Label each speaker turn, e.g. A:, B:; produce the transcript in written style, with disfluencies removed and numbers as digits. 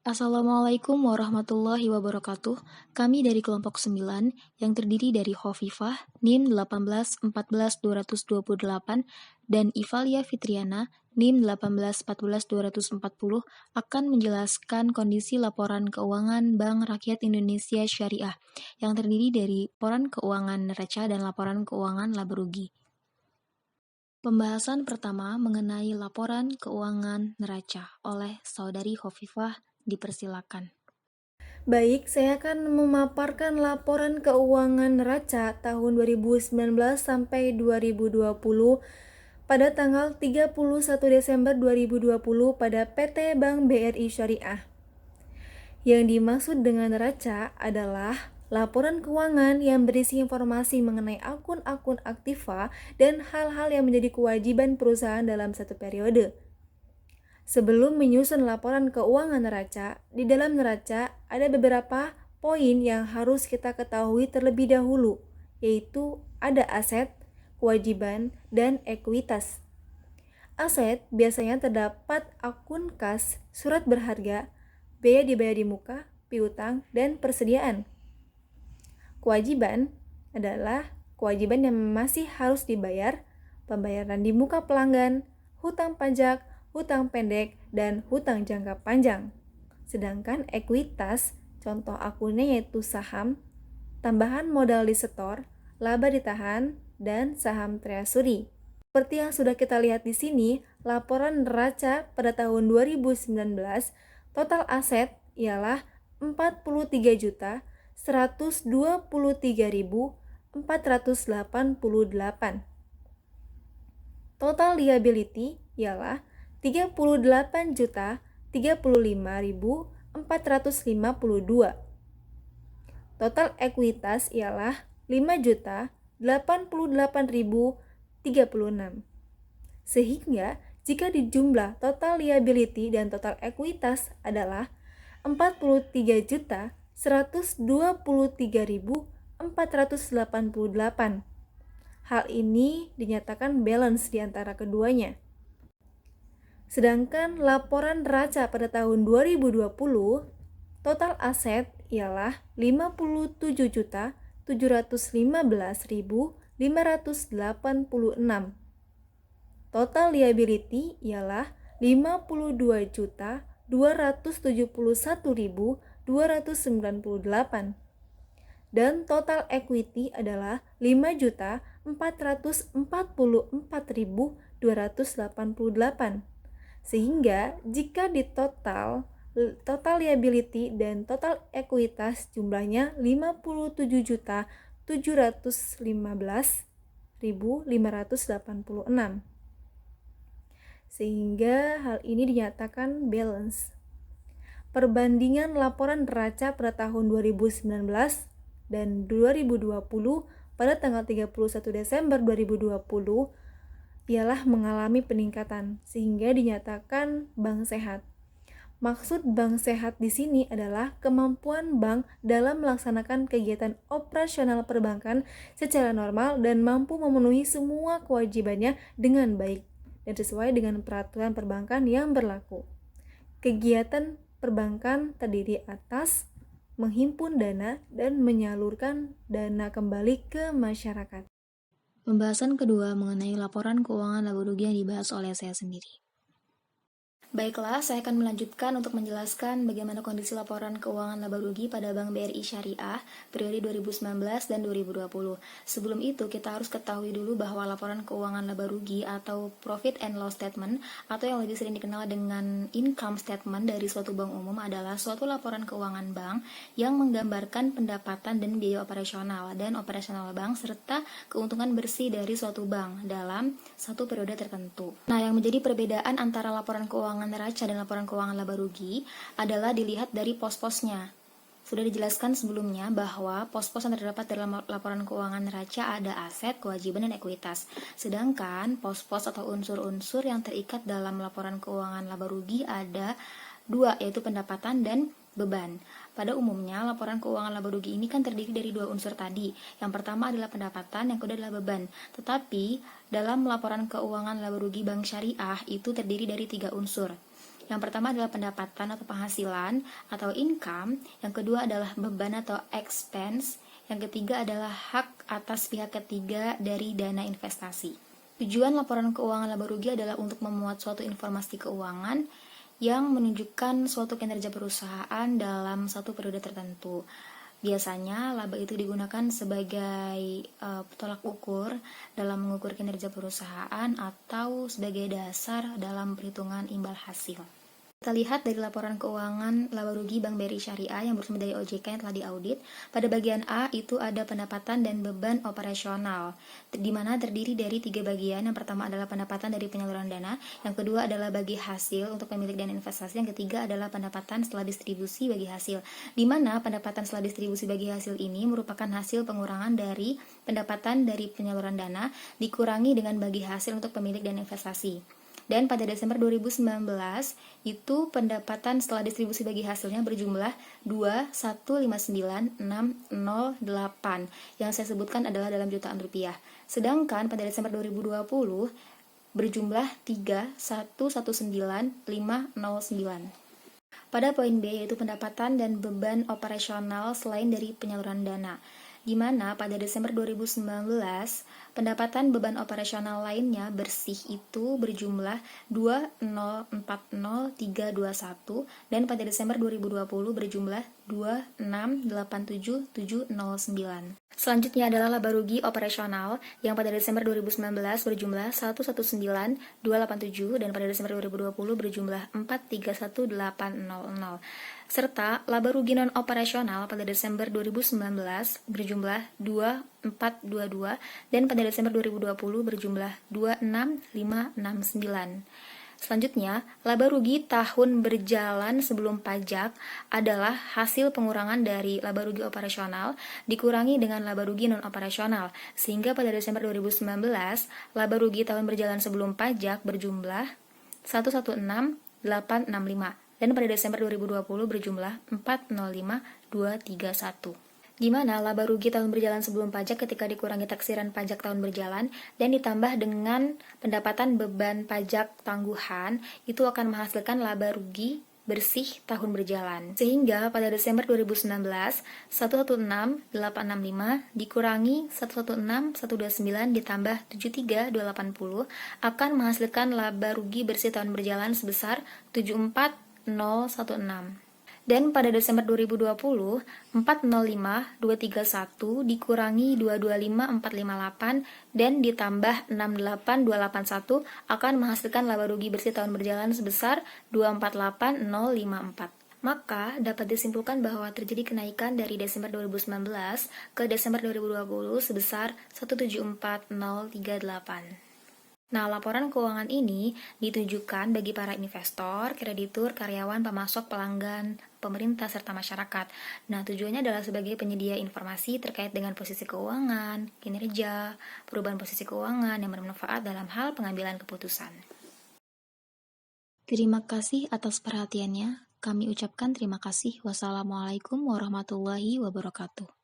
A: Assalamualaikum warahmatullahi wabarakatuh. Kami dari kelompok 9 yang terdiri dari Hovifah, NIM 1814228 dan Ivalia Fitriana, NIM 1814240 akan menjelaskan kondisi laporan keuangan Bank Rakyat Indonesia Syariah yang terdiri dari laporan keuangan neraca dan laporan keuangan laba rugi. Pembahasan pertama mengenai laporan keuangan neraca oleh Saudari Hovifah dipersilakan.
B: Baik, saya akan memaparkan laporan keuangan neraca tahun 2019 sampai 2020 pada tanggal 31 Desember 2020 pada PT Bank BRI Syariah. Yang dimaksud dengan neraca adalah laporan keuangan yang berisi informasi mengenai akun-akun aktiva dan hal-hal yang menjadi kewajiban perusahaan dalam satu periode. Sebelum menyusun laporan keuangan neraca, di dalam neraca ada beberapa poin yang harus kita ketahui terlebih dahulu, yaitu ada aset, kewajiban, dan ekuitas. Aset biasanya terdapat akun kas, surat berharga, biaya dibayar di muka, piutang, dan persediaan. Kewajiban adalah kewajiban yang masih harus dibayar, pembayaran di muka pelanggan, hutang pajak, hutang pendek, dan hutang jangka panjang. Sedangkan ekuitas, contoh akunnya yaitu saham, tambahan modal di setor, laba ditahan, dan saham treasury. Seperti yang sudah kita lihat di sini, laporan neraca pada tahun 2019, total aset ialah 43.123.488. Total liability ialah 38.035.452. Total ekuitas ialah 5.088.036. Sehingga jika dijumlah total liability dan total ekuitas adalah 43.123.488. Hal ini dinyatakan balance di antara keduanya. Sedangkan laporan neraca pada tahun 2020, total aset ialah 57.715.586. Total liability ialah 52.271.298. Dan total equity adalah 5.444.288. Sehingga jika di total liability dan total ekuitas jumlahnya 57.715.586. Sehingga hal ini dinyatakan balance. Perbandingan laporan neraca pada tahun 2019 dan 2020 pada tanggal 31 Desember 2020 ialah mengalami peningkatan sehingga dinyatakan bank sehat. Maksud bank sehat di sini adalah kemampuan bank dalam melaksanakan kegiatan operasional perbankan secara normal dan mampu memenuhi semua kewajibannya dengan baik dan sesuai dengan peraturan perbankan yang berlaku. Kegiatan perbankan terdiri atas menghimpun dana dan menyalurkan dana kembali ke masyarakat.
A: Pembahasan kedua mengenai laporan keuangan laba rugi yang dibahas oleh saya sendiri. Baiklah, saya akan melanjutkan untuk menjelaskan bagaimana kondisi laporan keuangan laba rugi pada Bank BRI Syariah periode 2019 dan 2020. Sebelum itu, kita harus ketahui dulu bahwa laporan keuangan laba rugi atau profit and loss statement atau yang lebih sering dikenal dengan income statement dari suatu bank umum adalah suatu laporan keuangan bank yang menggambarkan pendapatan dan biaya operasional dan operasional bank serta keuntungan bersih dari suatu bank dalam satu periode tertentu. Nah, yang menjadi perbedaan antara laporan keuangan neraca dan laporan keuangan laba rugi adalah dilihat dari pos-posnya. Sudah dijelaskan sebelumnya bahwa pos-pos yang terdapat dalam laporan keuangan neraca ada aset, kewajiban, dan ekuitas. Sedangkan pos-pos atau unsur-unsur yang terikat dalam laporan keuangan laba rugi ada dua, yaitu pendapatan dan beban. Pada umumnya, laporan keuangan laba rugi ini kan terdiri dari dua unsur tadi. Yang pertama adalah pendapatan, yang kedua adalah beban. Tetapi, dalam laporan keuangan laba rugi Bank Syariah itu terdiri dari tiga unsur. Yang pertama adalah pendapatan atau penghasilan atau income, yang kedua adalah beban atau expense, yang ketiga adalah hak atas pihak ketiga dari dana investasi. Tujuan laporan keuangan laba rugi adalah untuk memuat suatu informasi keuangan yang menunjukkan suatu kinerja perusahaan dalam satu periode tertentu. Biasanya laba itu digunakan sebagai tolak ukur dalam mengukur kinerja perusahaan atau sebagai dasar dalam perhitungan imbal hasil. Kita lihat dari laporan keuangan laba rugi Bank BRI Syariah yang bersumber dari OJK yang telah diaudit. Pada bagian A itu ada pendapatan dan beban operasional, di mana terdiri dari 3 bagian. Yang pertama adalah pendapatan dari penyaluran dana, yang kedua adalah bagi hasil untuk pemilik dana investasi, yang ketiga adalah pendapatan setelah distribusi bagi hasil, di mana pendapatan setelah distribusi bagi hasil ini merupakan hasil pengurangan dari pendapatan dari penyaluran dana dikurangi dengan bagi hasil untuk pemilik dana investasi. Dan pada Desember 2019, itu pendapatan setelah distribusi bagi hasilnya berjumlah 2.159.608. Yang saya sebutkan adalah dalam jutaan rupiah. Sedangkan pada Desember 2020 berjumlah 3.119.509. Pada poin B yaitu pendapatan dan beban operasional selain dari penyaluran dana, di mana pada Desember 2019 pendapatan beban operasional lainnya bersih itu berjumlah 2040321 dan pada Desember 2020 berjumlah 2687709. Selanjutnya adalah laba rugi operasional yang pada Desember 2019 berjumlah 119.287 dan pada Desember 2020 berjumlah 431800. Serta laba rugi non operasional pada Desember 2019 berjumlah 2422 dan pada Desember 2020 berjumlah 26569. Selanjutnya, laba rugi tahun berjalan sebelum pajak adalah hasil pengurangan dari laba rugi operasional dikurangi dengan laba rugi non operasional, sehingga pada Desember 2019 laba rugi tahun berjalan sebelum pajak berjumlah 116.865 dan pada Desember 2020 berjumlah 405.231. Di mana laba rugi tahun berjalan sebelum pajak ketika dikurangi taksiran pajak tahun berjalan dan ditambah dengan pendapatan beban pajak tangguhan itu akan menghasilkan laba rugi bersih tahun berjalan. Sehingga pada Desember 2019 116.865 dikurangi 116.129 ditambah 73.280 akan menghasilkan laba rugi bersih tahun berjalan sebesar 74.016. Dan pada Desember 2020, 405.231 dikurangi 225.458 dan ditambah 68.281 akan menghasilkan laba rugi bersih tahun berjalan sebesar 248.054. Maka dapat disimpulkan bahwa terjadi kenaikan dari Desember 2019 ke Desember 2020 sebesar 174.038. Nah, laporan keuangan ini ditujukan bagi para investor, kreditur, karyawan, pemasok, pelanggan, pemerintah, serta masyarakat. Nah, tujuannya adalah sebagai penyedia informasi terkait dengan posisi keuangan, kinerja, perubahan posisi keuangan yang bermanfaat dalam hal pengambilan keputusan. Terima kasih atas perhatiannya. Kami ucapkan terima kasih. Wassalamualaikum warahmatullahi wabarakatuh.